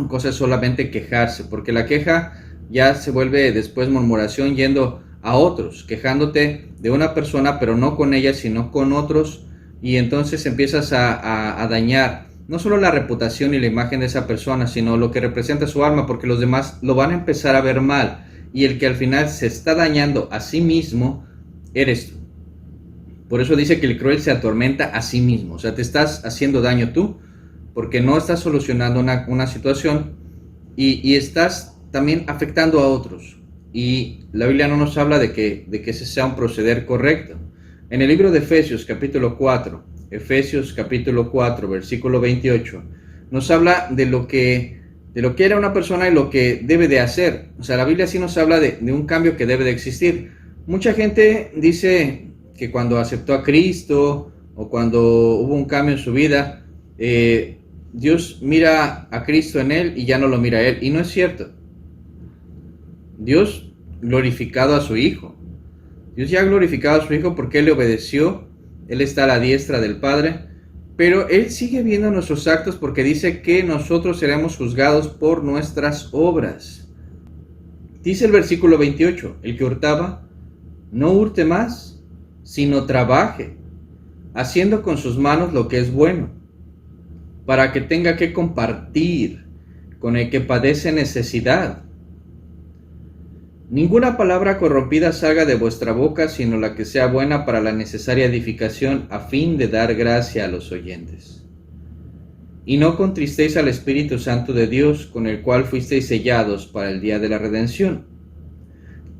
cosa es solamente quejarse, porque la queja ya se vuelve después murmuración yendo a otros, quejándote de una persona, pero no con ella, sino con otros, y entonces empiezas a dañar no solo la reputación y la imagen de esa persona, sino lo que representa su alma, porque los demás lo van a empezar a ver mal, y el que al final se está dañando a sí mismo, eres tú. Por eso dice que el cruel se atormenta a sí mismo, o sea, te estás haciendo daño tú, porque no estás solucionando una situación y estás también afectando a otros. Y la Biblia no nos habla de que ese sea un proceder correcto. En el libro de Efesios capítulo 4, versículo 28, nos habla de lo que era una persona y lo que debe de hacer. O sea, la Biblia sí nos habla de un cambio que debe de existir. Mucha gente dice que cuando aceptó a Cristo o cuando hubo un cambio en su vida, Dios mira a Cristo en él y ya no lo mira a él. Y no es cierto. Dios glorificado a su Hijo. Dios ya ha glorificado a su Hijo porque Él le obedeció. Él está a la diestra del Padre. Pero Él sigue viendo nuestros actos porque dice que nosotros seremos juzgados por nuestras obras. Dice el versículo 28, el que hurtaba, no hurte más, sino trabaje, haciendo con sus manos lo que es bueno, para que tenga que compartir con el que padece necesidad. Ninguna palabra corrompida salga de vuestra boca, sino la que sea buena para la necesaria edificación, a fin de dar gracia a los oyentes. Y no contristéis al Espíritu Santo de Dios, con el cual fuisteis sellados para el día de la redención.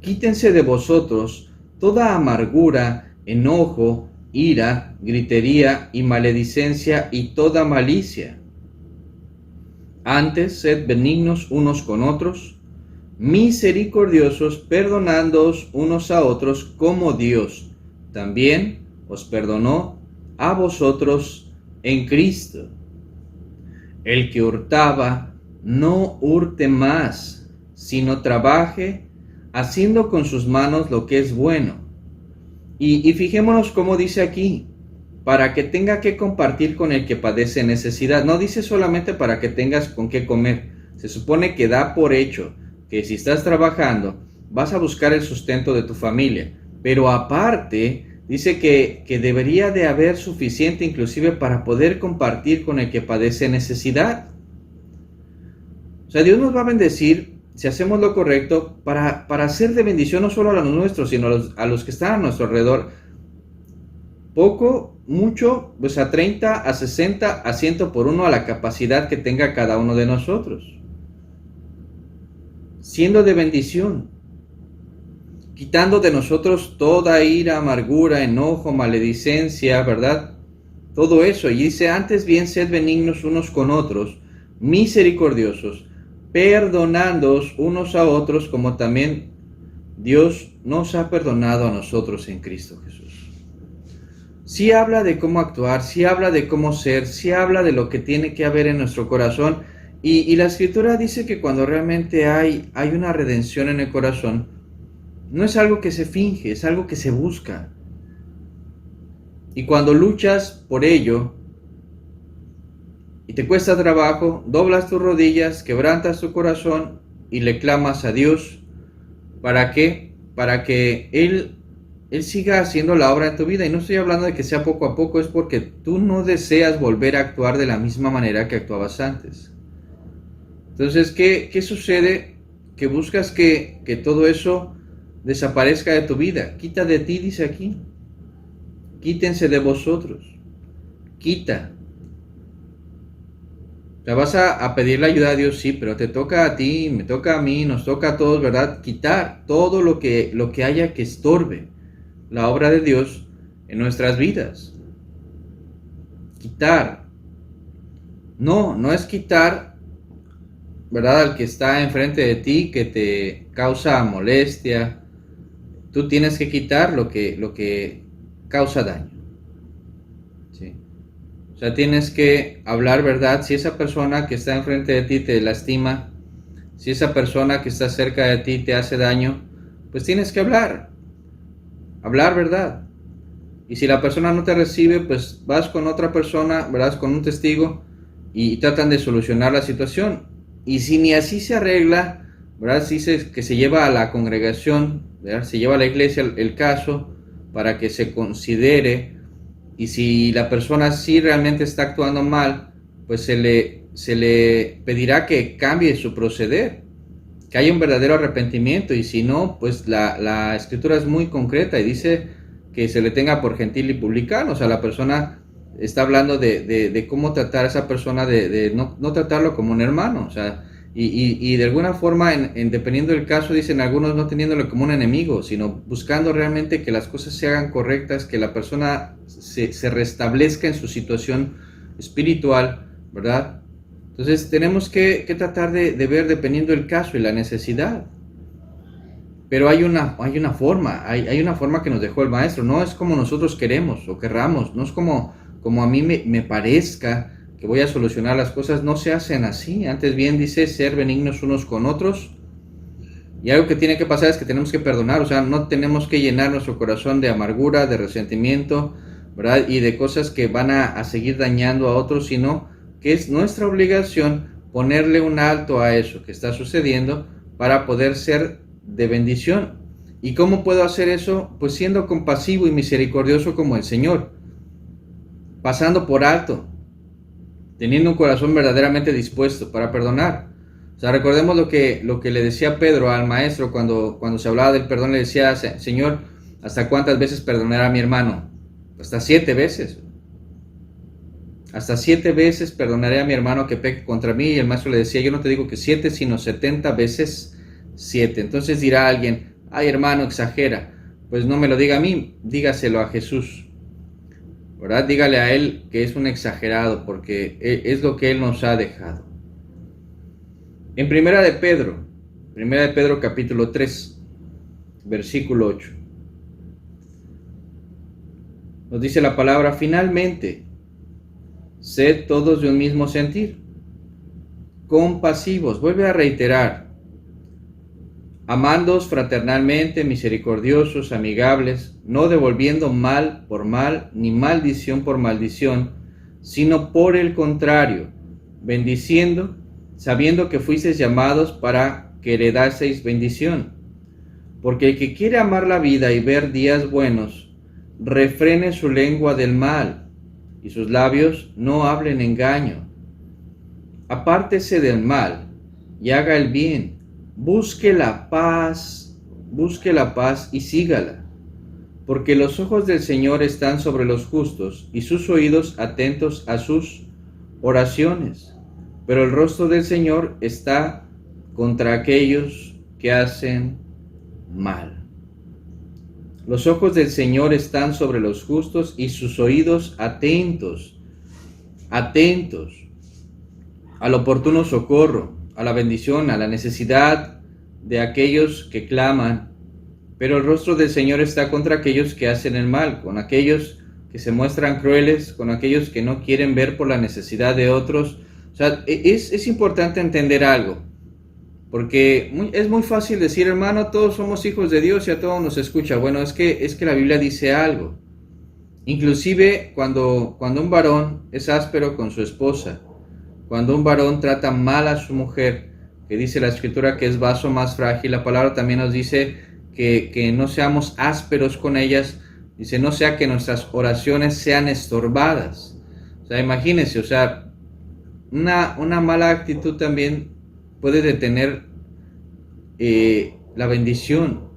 Quítense de vosotros toda amargura, enojo, ira, gritería y maledicencia y toda malicia. Antes, sed benignos unos con otros, misericordiosos, perdonándoos unos a otros como Dios también os perdonó a vosotros en Cristo. El que hurtaba, no hurte más, sino trabaje, haciendo con sus manos lo que es bueno. Y fijémonos cómo dice aquí, para que tenga que compartir con el que padece necesidad. No dice solamente para que tengas con qué comer. Se supone que da por hecho que si estás trabajando, vas a buscar el sustento de tu familia. Pero aparte, dice que debería de haber suficiente inclusive para poder compartir con el que padece necesidad. O sea, Dios nos va a bendecir si hacemos lo correcto para ser de bendición no solo a los nuestros, sino a los que están a nuestro alrededor. Poco, mucho, pues a 30, a 60, a 100 por uno a la capacidad que tenga cada uno de nosotros. Siendo de bendición, quitando de nosotros toda ira, amargura, enojo, maledicencia, ¿verdad? Todo eso. Y dice, antes bien sed benignos unos con otros, misericordiosos, perdonándoos unos a otros, como también Dios nos ha perdonado a nosotros en Cristo Jesús. Sí habla de cómo actuar, sí habla de cómo ser, sí habla de lo que tiene que haber en nuestro corazón. Y la Escritura dice que cuando realmente hay una redención en el corazón, no es algo que se finge, es algo que se busca. Y cuando luchas por ello, y te cuesta trabajo, doblas tus rodillas, quebrantas tu corazón y le clamas a Dios. ¿Para qué? Para que Él siga haciendo la obra en tu vida. Y no estoy hablando de que sea poco a poco, es porque tú no deseas volver a actuar de la misma manera que actuabas antes. Entonces, ¿qué sucede? Que buscas que todo eso desaparezca de tu vida. Quita de ti, dice aquí. Quítense de vosotros. Quita. O sea, vas a pedirle ayuda a Dios, sí, pero te toca a ti, me toca a mí, nos toca a todos, ¿verdad? Quitar todo lo que haya que estorbe la obra de Dios en nuestras vidas. Quitar. No es quitar, ¿verdad? Al que está enfrente de ti, que te causa molestia. Tú tienes que quitar lo que causa daño. ¿Sí? O sea, tienes que hablar verdad. Si esa persona que está enfrente de ti te lastima, si esa persona que está cerca de ti te hace daño, pues tienes que hablar verdad. Y si la persona no te recibe, pues vas con otra persona, ¿verdad? Con un testigo y tratan de solucionar la situación. Y si ni así se arregla, ¿verdad? Si que se lleva a la congregación, ¿verdad? Se lleva a la iglesia el caso para que se considere. Y si la persona sí realmente está actuando mal, pues se le pedirá que cambie su proceder, que haya un verdadero arrepentimiento. Y si no, pues la escritura es muy concreta y dice que se le tenga por gentil y publicano. O sea, la persona está hablando de cómo tratar a esa persona, de no tratarlo como un hermano. O sea, y de alguna forma, dependiendo del caso, dicen algunos, no teniéndolo como un enemigo, sino buscando realmente que las cosas se hagan correctas, que la persona se restablezca en su situación espiritual, ¿verdad? Entonces tenemos que tratar de ver dependiendo del caso y la necesidad. Pero hay una forma que nos dejó el maestro. No es como nosotros queremos o querramos, no es como a mí me parezca que voy a solucionar las cosas. No se hacen así. Antes bien dice ser benignos unos con otros. Y algo que tiene que pasar es que tenemos que perdonar. O sea, no tenemos que llenar nuestro corazón de amargura, de resentimiento, ¿verdad? Y de cosas que van a seguir dañando a otros, sino que es nuestra obligación ponerle un alto a eso que está sucediendo para poder ser de bendición. ¿Y cómo puedo hacer eso? Pues siendo compasivo y misericordioso como el Señor, pasando por alto, teniendo un corazón verdaderamente dispuesto para perdonar. O sea, recordemos lo que le decía Pedro al maestro cuando se hablaba del perdón. Le decía: Señor, ¿hasta cuántas veces perdonaré a mi hermano? Hasta 7 veces. Hasta 7 veces perdonaré a mi hermano que peque contra mí. Y el maestro le decía: yo no te digo que 7, sino 70 veces 7. Entonces dirá alguien: ay, hermano, exagera. Pues no me lo diga a mí, dígaselo a Jesús, ¿verdad? Dígale a él que es un exagerado, porque es lo que él nos ha dejado. En Primera de Pedro capítulo 3, versículo 8, nos dice la palabra: finalmente, sed todos de un mismo sentir, compasivos. Vuelve a reiterar: amándoos fraternalmente, misericordiosos, amigables, no devolviendo mal por mal, ni maldición por maldición, sino por el contrario, bendiciendo, sabiendo que fuisteis llamados para que heredaseis bendición. Porque el que quiere amar la vida y ver días buenos, refrene su lengua del mal, y sus labios no hablen engaño. Apártese del mal, y haga el bien. Busque la paz y sígala, porque los ojos del Señor están sobre los justos y sus oídos atentos a sus oraciones, pero el rostro del Señor está contra aquellos que hacen mal. Los ojos del Señor están sobre los justos y sus oídos atentos al oportuno socorro, a la bendición, a la necesidad de aquellos que claman. Pero el rostro del Señor está contra aquellos que hacen el mal, con aquellos que se muestran crueles, con aquellos que no quieren ver por la necesidad de otros. O sea, es importante entender algo, porque es muy fácil decir: hermano, todos somos hijos de Dios y a todos nos escucha. Bueno, es que la Biblia dice algo. Inclusive cuando un varón es áspero con su esposa, cuando un varón trata mal a su mujer, que dice la Escritura que es vaso más frágil, la palabra también nos dice que no seamos ásperos con ellas. Dice: no sea que nuestras oraciones sean estorbadas. O sea, imagínense, o sea, una mala actitud también puede detener la bendición.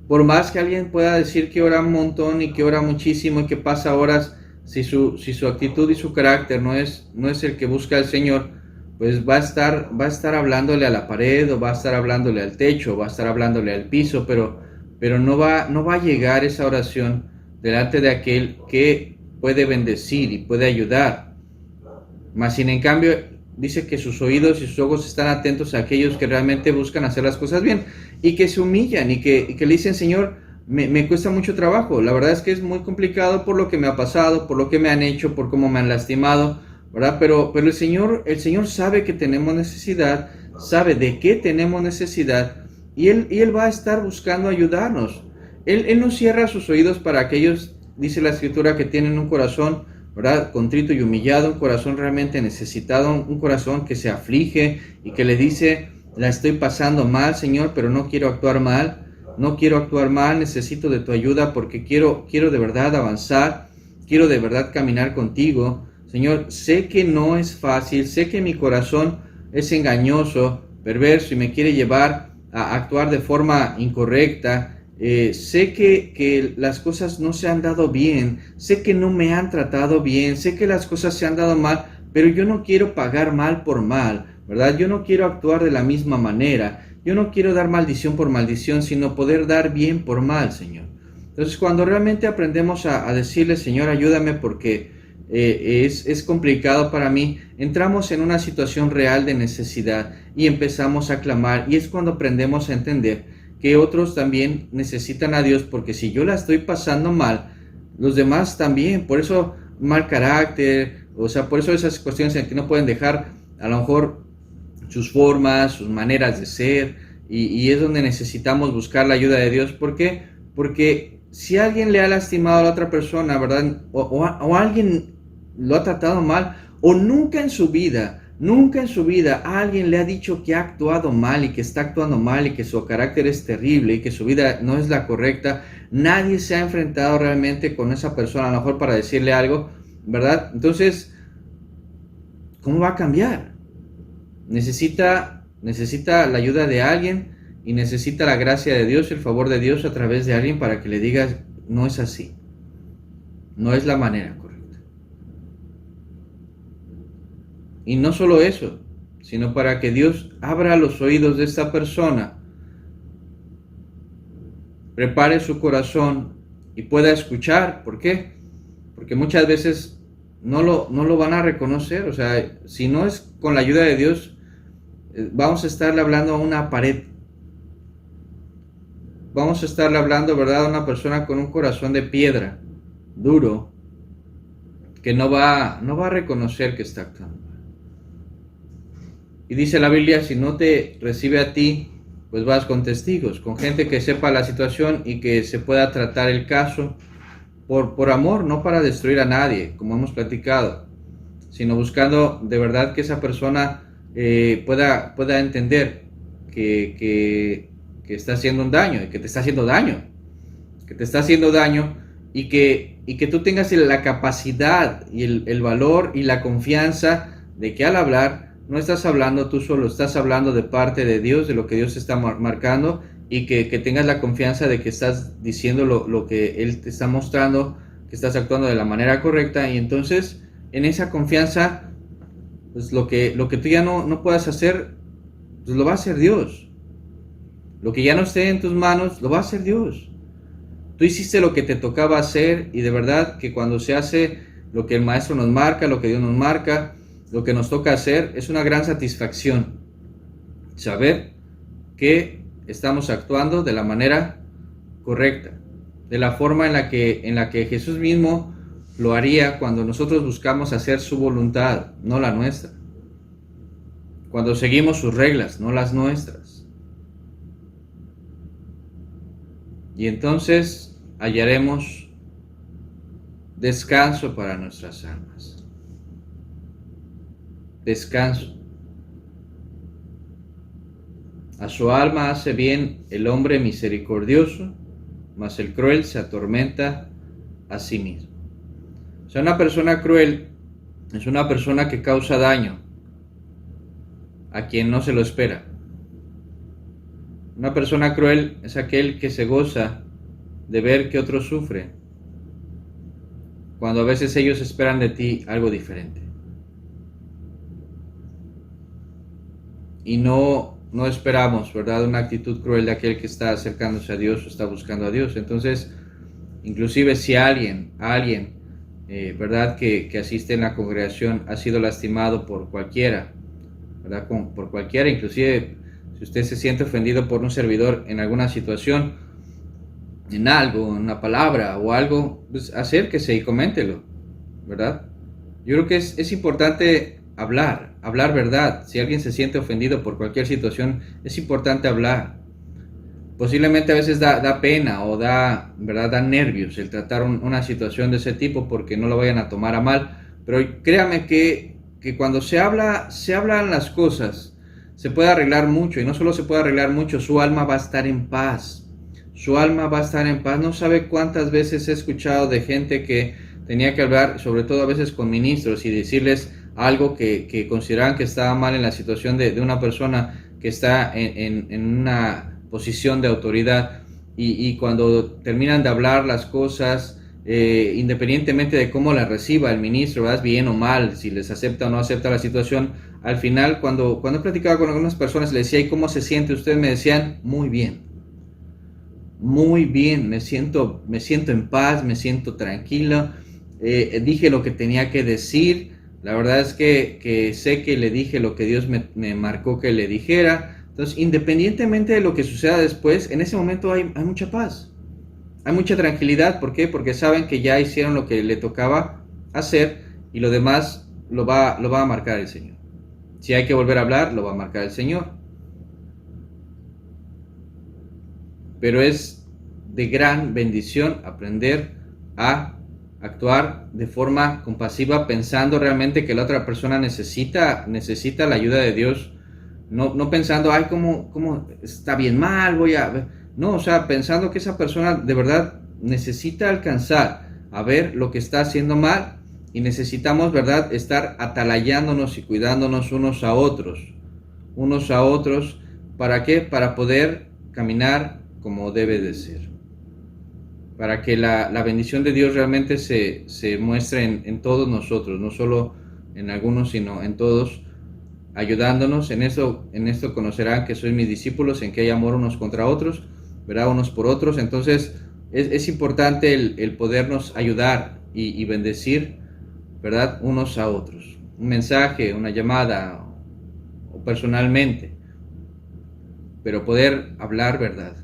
Por más que alguien pueda decir que ora un montón y que ora muchísimo y que pasa horas, si su actitud y su carácter no es el que busca el Señor, pues va a estar hablándole a la pared, o va a estar hablándole al techo, o va a estar hablándole al piso, pero no va a llegar esa oración delante de aquel que puede bendecir y puede ayudar. Mas sin en cambio dice que sus oídos y sus ojos están atentos a aquellos que realmente buscan hacer las cosas bien y que se humillan y que le dicen: Señor, me cuesta mucho trabajo. La verdad es que es muy complicado por lo que me ha pasado, por lo que me han hecho, por cómo me han lastimado, ¿verdad? Pero el Señor sabe que tenemos necesidad, sabe de qué tenemos necesidad, y Él va a estar buscando ayudarnos. Él no cierra sus oídos para aquellos, dice la Escritura, que tienen un corazón, ¿verdad?, contrito y humillado, un corazón realmente necesitado, un corazón que se aflige y que le dice: la estoy pasando mal, Señor, pero no quiero actuar mal, necesito de tu ayuda porque quiero de verdad avanzar, quiero de verdad caminar contigo. Señor, sé que no es fácil, sé que mi corazón es engañoso, perverso y me quiere llevar a actuar de forma incorrecta. Sé que las cosas no se han dado bien, sé que no me han tratado bien, sé que las cosas se han dado mal, pero yo no quiero pagar mal por mal, ¿verdad? Yo no quiero actuar de la misma manera, yo no quiero dar maldición por maldición, sino poder dar bien por mal, Señor. Entonces, cuando realmente aprendemos a decirle: Señor, ayúdame porque es complicado para mí, entramos en una situación real de necesidad y empezamos a clamar, y es cuando aprendemos a entender que otros también necesitan a Dios, porque si yo la estoy pasando mal, los demás también. Por eso mal carácter, o sea, por eso esas cuestiones en que no pueden dejar a lo mejor sus formas, sus maneras de ser, y es donde necesitamos buscar la ayuda de Dios. ¿Por qué? Porque si alguien le ha lastimado a la otra persona, ¿verdad? O alguien lo ha tratado mal, o nunca en su vida alguien le ha dicho que ha actuado mal y que está actuando mal y que su carácter es terrible y que su vida no es la correcta, nadie se ha enfrentado realmente con esa persona, a lo mejor para decirle algo, ¿verdad? Entonces, ¿cómo va a cambiar? Necesita la ayuda de alguien y necesita la gracia de Dios, el favor de Dios a través de alguien para que le diga: no es así, no es la manera correcta. Y no solo eso, sino para que Dios abra los oídos de esta persona, prepare su corazón y pueda escuchar. ¿Por qué? Porque muchas veces no lo van a reconocer. O sea, si no es con la ayuda de Dios, vamos a estarle hablando a una pared. Vamos a estarle hablando, ¿verdad?, a una persona con un corazón de piedra, duro, que no va a reconocer que está actuando. Y dice la Biblia: si no te recibe a ti, pues vas con testigos, con gente que sepa la situación y que se pueda tratar el caso por amor, no para destruir a nadie, como hemos platicado, sino buscando de verdad que esa persona pueda entender que está haciendo un daño, que te está haciendo daño, y que tú tengas la capacidad y el valor y la confianza de que al hablar no estás hablando tú solo, estás hablando de parte de Dios, de lo que Dios está marcando, y que tengas la confianza de que estás diciendo lo que Él te está mostrando, que estás actuando de la manera correcta. Y entonces en esa confianza, pues lo que tú ya no puedas hacer, pues lo va a hacer Dios. Lo que ya no esté en tus manos, lo va a hacer Dios. Tú hiciste lo que te tocaba hacer, y de verdad que cuando se hace lo que el Maestro nos marca, lo que Dios nos marca, lo que nos toca hacer, es una gran satisfacción saber que estamos actuando de la manera correcta, de la forma en la que Jesús mismo lo haría cuando nosotros buscamos hacer su voluntad, no la nuestra. Cuando seguimos sus reglas, no las nuestras. Y entonces hallaremos descanso para nuestras almas. Descanso. A su alma hace bien el hombre misericordioso, mas el cruel se atormenta a sí mismo. O sea, una persona cruel es una persona que causa daño a quien no se lo espera. Una persona cruel es aquel que se goza de ver que otros sufren, cuando a veces ellos esperan de ti algo diferente. Y no esperamos, ¿verdad?, una actitud cruel de aquel que está acercándose a Dios o está buscando a Dios. Entonces, inclusive si alguien, ¿verdad?, que asiste en la congregación ha sido lastimado por cualquiera, ¿verdad?, por cualquiera, inclusive si usted se siente ofendido por un servidor en alguna situación, en algo, en una palabra o algo, pues acérquese y coméntelo, ¿verdad? Yo creo que es importante hablar verdad. Si alguien se siente ofendido por cualquier situación, es importante hablar. Posiblemente a veces da pena o ¿verdad? Da nervios el tratar una situación de ese tipo porque no lo vayan a tomar a mal. Pero créame que cuando se hablan las cosas, se puede arreglar mucho. Y no solo se puede arreglar mucho, su alma va a estar en paz. Su alma va a estar en paz. No sabe cuántas veces he escuchado de gente que tenía que hablar, sobre todo a veces con ministros, y decirles algo que consideraban que estaba mal en la situación de una persona que está en una posición de autoridad, y cuando terminan de hablar las cosas, independientemente de cómo las reciba el ministro, ¿verdad? Bien o mal, si les acepta o no acepta la situación, al final cuando he platicado con algunas personas, les decía: ¿y cómo se siente usted? Me decían: muy bien, me siento en paz, me siento tranquilo, dije lo que tenía que decir, la verdad es que sé que le dije lo que Dios me marcó que le dijera. Entonces, independientemente de lo que suceda después, en ese momento hay mucha paz, hay mucha tranquilidad. ¿Por qué? Porque saben que ya hicieron lo que le tocaba hacer, y lo demás lo va a marcar el Señor. Si hay que volver a hablar, lo va a marcar el Señor. Pero es de gran bendición aprender a actuar de forma compasiva, pensando realmente que la otra persona necesita la ayuda de Dios. No pensando: ay, ¿cómo está bien mal? No, o sea, pensando que esa persona de verdad necesita alcanzar a ver lo que está haciendo mal, y necesitamos, ¿verdad?, estar atalayándonos y cuidándonos unos a otros. ¿Para qué? Para poder caminar como debe de ser. Para que la bendición de Dios realmente se muestre en todos nosotros, no solo en algunos, sino en todos, ayudándonos. En esto conocerán que sois mis discípulos, en que hay amor unos contra otros, ¿verdad? Unos por otros. Entonces es importante el podernos ayudar y bendecir, ¿verdad?, unos a otros. Un mensaje, una llamada, o personalmente, pero poder hablar verdad.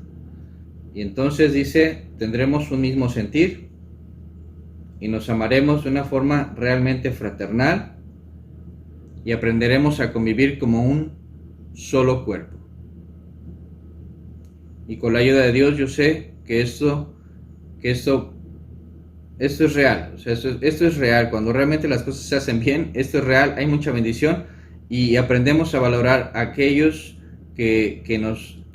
Y entonces dice: tendremos un mismo sentir y nos amaremos de una forma realmente fraternal, y aprenderemos a convivir como un solo cuerpo. Y con la ayuda de Dios, yo sé que esto es real. O sea, esto es real. Cuando realmente las cosas se hacen bien, esto es real, hay mucha bendición, y aprendemos a valorar a aquellos que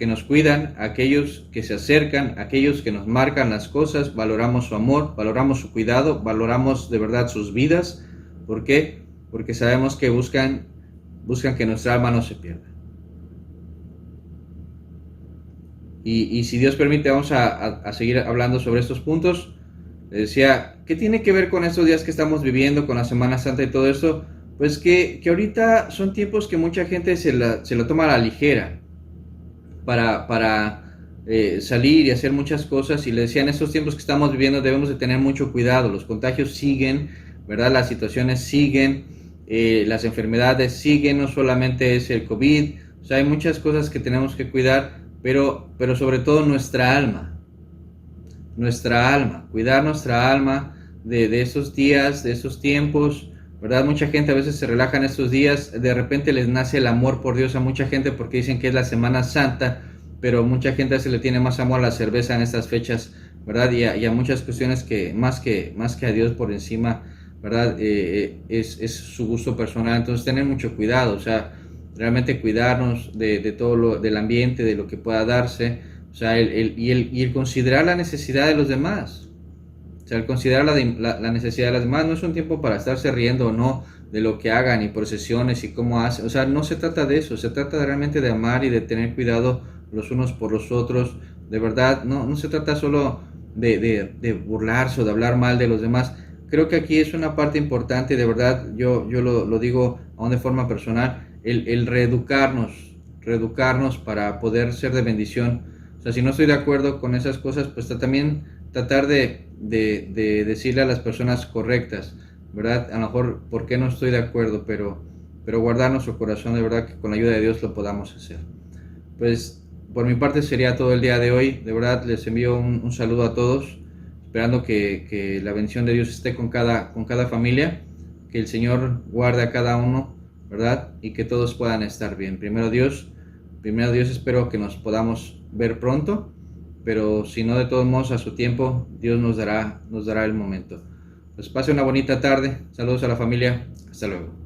nos cuidan, a aquellos que se acercan, a aquellos que nos marcan las cosas. Valoramos su amor, valoramos su cuidado, valoramos de verdad sus vidas. ¿Por qué? Porque sabemos que buscan que nuestra alma no se pierda. Y si Dios permite, vamos a seguir hablando sobre estos puntos. Les decía, ¿qué tiene que ver con estos días que estamos viviendo, con la Semana Santa y todo esto? Pues que ahorita son tiempos que mucha gente se lo toma a la ligera para salir y hacer muchas cosas. Y le decía, en estos tiempos que estamos viviendo debemos de tener mucho cuidado. Los contagios siguen, ¿verdad? Las situaciones siguen, las enfermedades siguen, no solamente es el COVID. O sea, hay muchas cosas que tenemos que cuidar, pero sobre todo nuestra alma, cuidar nuestra alma de esos días, de esos tiempos, ¿verdad? Mucha gente a veces se relaja en estos días, de repente les nace el amor por Dios a mucha gente porque dicen que es la Semana Santa, pero mucha gente se le tiene más amor a la cerveza en estas fechas, ¿verdad? Y a muchas cuestiones que más que a Dios por encima, ¿verdad? Es su gusto personal. Entonces tener mucho cuidado, o sea, realmente cuidarnos de todo del ambiente, de lo que pueda darse, o sea, el considerar la necesidad de los demás. O sea, el considerar la necesidad de los demás. No es un tiempo para estarse riendo o no de lo que hagan y procesiones y cómo hacen. O sea, no se trata de eso. Se trata realmente de amar y de tener cuidado los unos por los otros. De verdad, no se trata solo de burlarse o de hablar mal de los demás. Creo que aquí es una parte importante, de verdad, yo lo digo aún de forma personal, el reeducarnos para poder ser de bendición. O sea, si no estoy de acuerdo con esas cosas, pues también tratar de decirle a las personas correctas, ¿verdad? A lo mejor, ¿por qué no estoy de acuerdo? Pero guardar nuestro corazón, de verdad, que con la ayuda de Dios lo podamos hacer. Pues por mi parte sería todo el día de hoy. De verdad les envío un saludo a todos, esperando que la bendición de Dios esté con cada familia, que el Señor guarde a cada uno, ¿verdad? Y que todos puedan estar bien. Primero Dios, espero que nos podamos ver pronto, pero si no, de todos modos, a su tiempo, Dios nos dará el momento. Pues pase una bonita tarde. Saludos a la familia. Hasta luego.